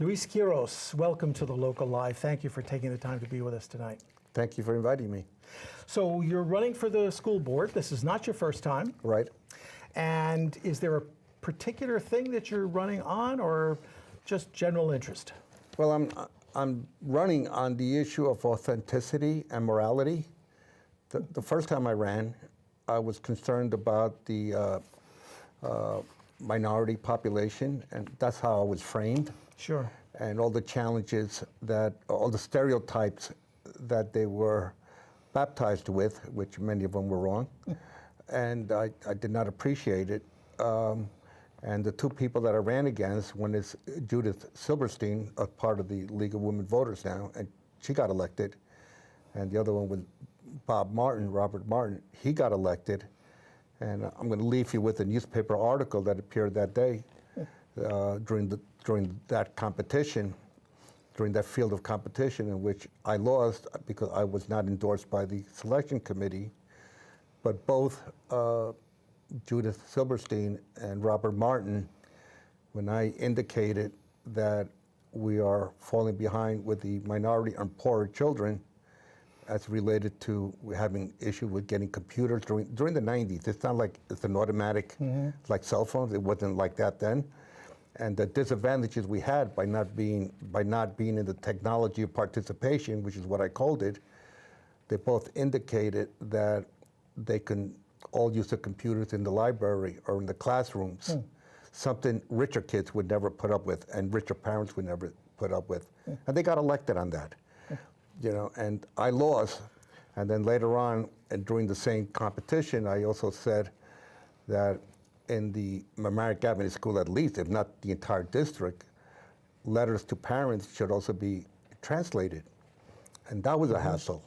Luis Quiros, welcome to the Local Live. Thank you for taking the time to be with us tonight. Thank you for inviting me. So you're running for the school board. This is not your first time. Right. And is there a particular thing that you're running on or just general interest? Well, I'm running on the issue of authenticity and morality. The first time I ran, I was concerned about the minority population, and that's how I was framed. Sure. And all the challenges all the stereotypes that they were baptized with, which many of them were wrong. And I did not appreciate it. And the two people that I ran against, one is Judith Silverstein, a part of the League of Women Voters now, and she got elected. And the other one was Robert Martin, he got elected. And I'm going to leave you with a newspaper article that appeared that day during that competition, during that field of competition in which I lost because I was not endorsed by the selection committee. But both Judith Silverstein and Robert Martin, when I indicated that we are falling behind with the minority and poorer children as related to having issue with getting computers during the 90s. It's not like it's an automatic like cell phones. It wasn't like that then. And the disadvantages we had by not being in the technology of participation, which is what I called it, they both indicated that they can all use the computers in the library or in the classrooms, something richer kids would never put up with and richer parents would never put up with. And they got elected on that, you know, and I lost. And then later on, and during the same competition, I also said that in the Mamaroneck Avenue School, at least, if not the entire district, letters to parents should also be translated. And that was a hassle.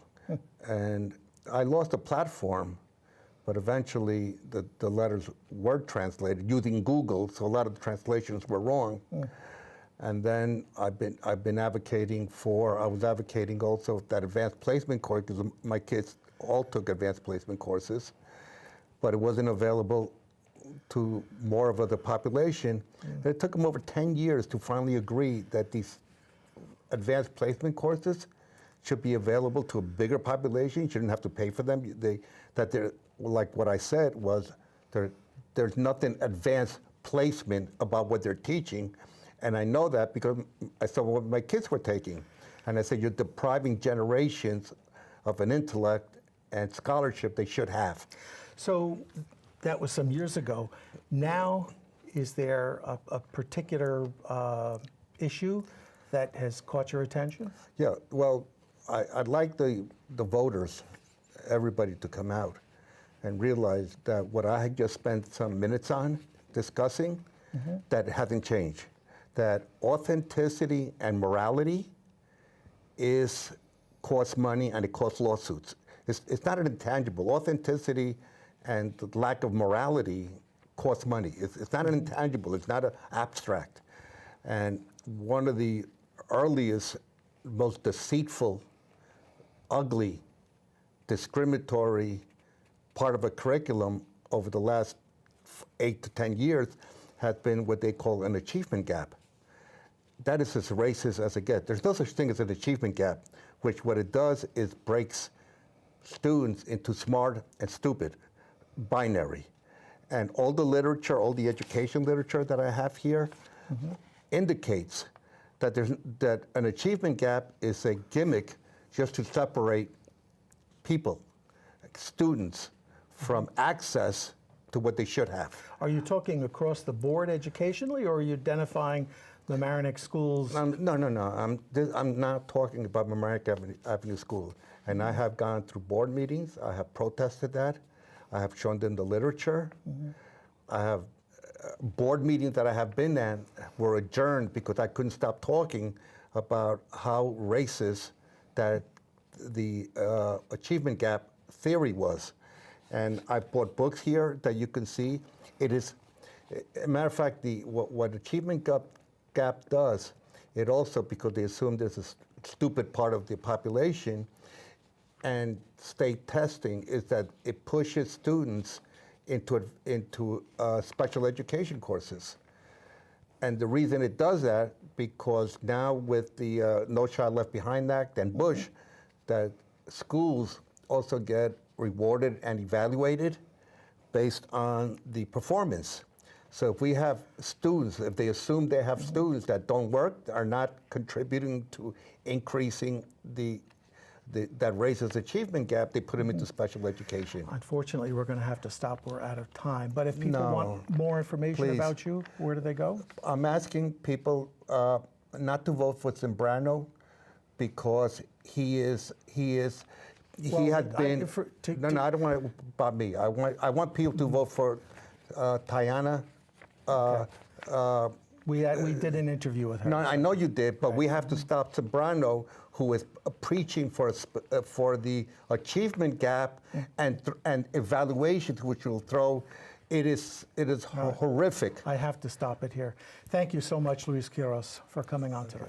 And I lost the platform, but eventually the letters were translated using Google, so a lot of the translations were wrong. And then I was advocating also that advanced placement course, because my kids all took advanced placement courses, but it wasn't available to more of the population. It took them over 10 years to finally agree that these advanced placement courses should be available to a bigger population. You shouldn't have to pay for them. Like what I said was, there's nothing advanced placement about what they're teaching. And I know that because I saw what my kids were taking. And I said, you're depriving generations of an intellect and scholarship they should have. So that was some years ago. Now, is there a particular issue that has caught your attention? Yeah, well, I'd like the voters, everybody to come out and realize that what I had just spent some minutes on discussing, that hasn't changed. That authenticity and morality costs money and it costs lawsuits. It's not an intangible. Authenticity and the lack of morality costs money. It's not an intangible. It's not an abstract. And one of the earliest, most deceitful, ugly, discriminatory part of a curriculum over the last 8 to 10 years has been what they call an achievement gap. That is as racist as it gets. There's no such thing as an achievement gap, which what it does is breaks students into smart and stupid, binary. And all the literature, all the education literature that I have here indicates that that an achievement gap is a gimmick just to separate people, students, from access to what they should have. Are you talking across the board educationally, or are you identifying the Mamaroneck schools? No. I'm not talking about Mamaroneck Avenue School. And I have gone through board meetings. I have protested that. I have shown them the literature. I have board meetings that I have been at were adjourned because I couldn't stop talking about how racist that the achievement gap theory was. And I bought books here that you can see. It is, a matter of fact, what achievement gap does, it also, because they assume there's a stupid part of the population, and state testing is that it pushes students into special education courses. And the reason it does that, because now with the No Child Left Behind Act and Bush, that schools also get rewarded and evaluated based on the performance. So if we have students, if they assume they have students that don't work, are not contributing to increasing that raises achievement gap, they put them into special education. Unfortunately, we're going to have to stop. We're out of time. But if people want more information please. about you, where do they go? I'm asking people not to vote for Zambrano because he has been. No, I don't want it about me. I want people to vote for Tayana. We did an interview with her. No, I know you did, but we have to stop Zambrano, who is preaching for the achievement gap and evaluations, which will throw. It is horrific. I have to stop it here. Thank you so much, Luis Quiros, for coming on today.